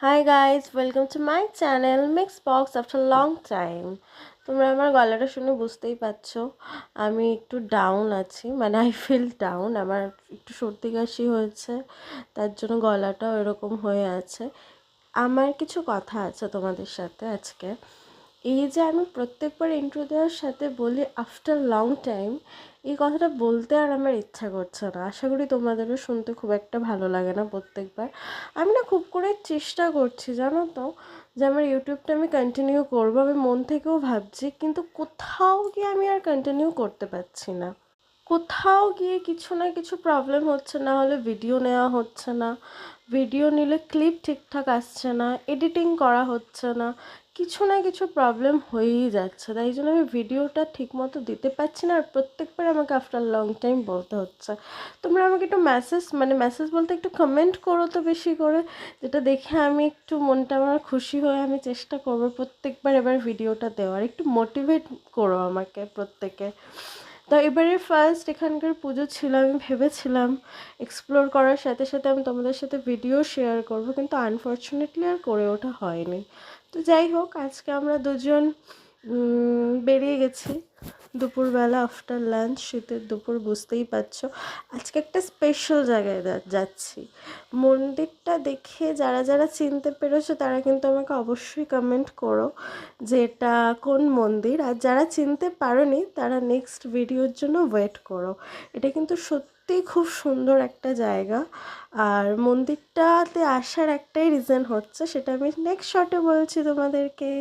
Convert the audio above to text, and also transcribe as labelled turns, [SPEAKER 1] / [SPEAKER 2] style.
[SPEAKER 1] Hi guys, welcome to my channel mix box after long time. তোমরা আমার গলাটা শুনে বুঝতেই পারছো আমি একটু ডাউন আছি, মানে আই ফিল ডাউন। আমার একটু সর্দি কাশি হয়েছে, তার জন্য গলাটাও এরকম হয়ে আছে। আমার কিছু কথা আছে তোমাদের সাথে আজকে। এই যে আমি প্রত্যেকবার ইন্ট্রো দেওয়ার সাথে বলি আফটার লং টাইম, এই কথাটা বলতে আর আমার ইচ্ছা করছে না। আশা করি তোমাদেরও শুনতে খুব একটা ভালো লাগে না প্রত্যেকবার। আমি না খুব করে চেষ্টা করছি, জানো তো, যে আমার ইউটিউবটা আমি কন্টিনিউ করবো। আমি মন থেকেও ভাবছি, কিন্তু কোথাও গিয়ে আমি আর কন্টিনিউ করতে পারছি না। কোথাও গিয়ে কিছু না কিছু প্রবলেম হচ্ছে, না হলে ভিডিও নেওয়া হচ্ছে না, ভিডিও নিলে ক্লিপ ঠিকঠাক আসছে না, এডিটিং করা হচ্ছে না, কিছু না কিছু প্রবলেম হয়েই যাচ্ছে। তাই জন্য আমি ভিডিওটা ঠিকমতো দিতে পারছি না, আর প্রত্যেকবার আমাকে আফটার লং টাইম বলতে হচ্ছে। তোমরা আমাকে একটু মেসেজ বলতে একটু কমেন্ট করো তো বেশি করে, যেটা দেখে আমি একটু মনটা আমার খুশি হয়ে আমি চেষ্টা করবো প্রত্যেকবার এবার ভিডিওটা দেওয়ার। একটু মোটিভেট করো আমাকে প্রত্যেকে। তো এবারে ফার্স্ট এখানকার পুজো ছিল, আমি ভেবেছিলাম এক্সপ্লোর করার সাথে সাথে আমি তোমাদের সাথে ভিডিও শেয়ার করব, কিন্তু আনফর্চুনেটলি আর করে ওঠা হয়নি। তো যাই হোক, আজকে আমরা দুজন বেরিয়ে গেছি দুপুরবেলা আফটার লাঞ্চ, শীতের দুপুর বুঝতেই পারছো। আজকে একটা স্পেশাল জায়গায় যাচ্ছি। মন্দিরটা দেখে যারা যারা চিনতে পেরেছো তারা কিন্তু আমাকে অবশ্যই কমেন্ট করো যে এটা কোন মন্দির, আর যারা চিনতে পারোনি তারা নেক্সট ভিডিওর জন্য ওয়েট করো। এটা কিন্তু সত্যিই খুব সুন্দর একটা জায়গা। আর মন্দিরটাতে আসার একটাই রিজন হচ্ছে, সেটা আমি নেক্সট শটে বলছি তোমাদেরকে।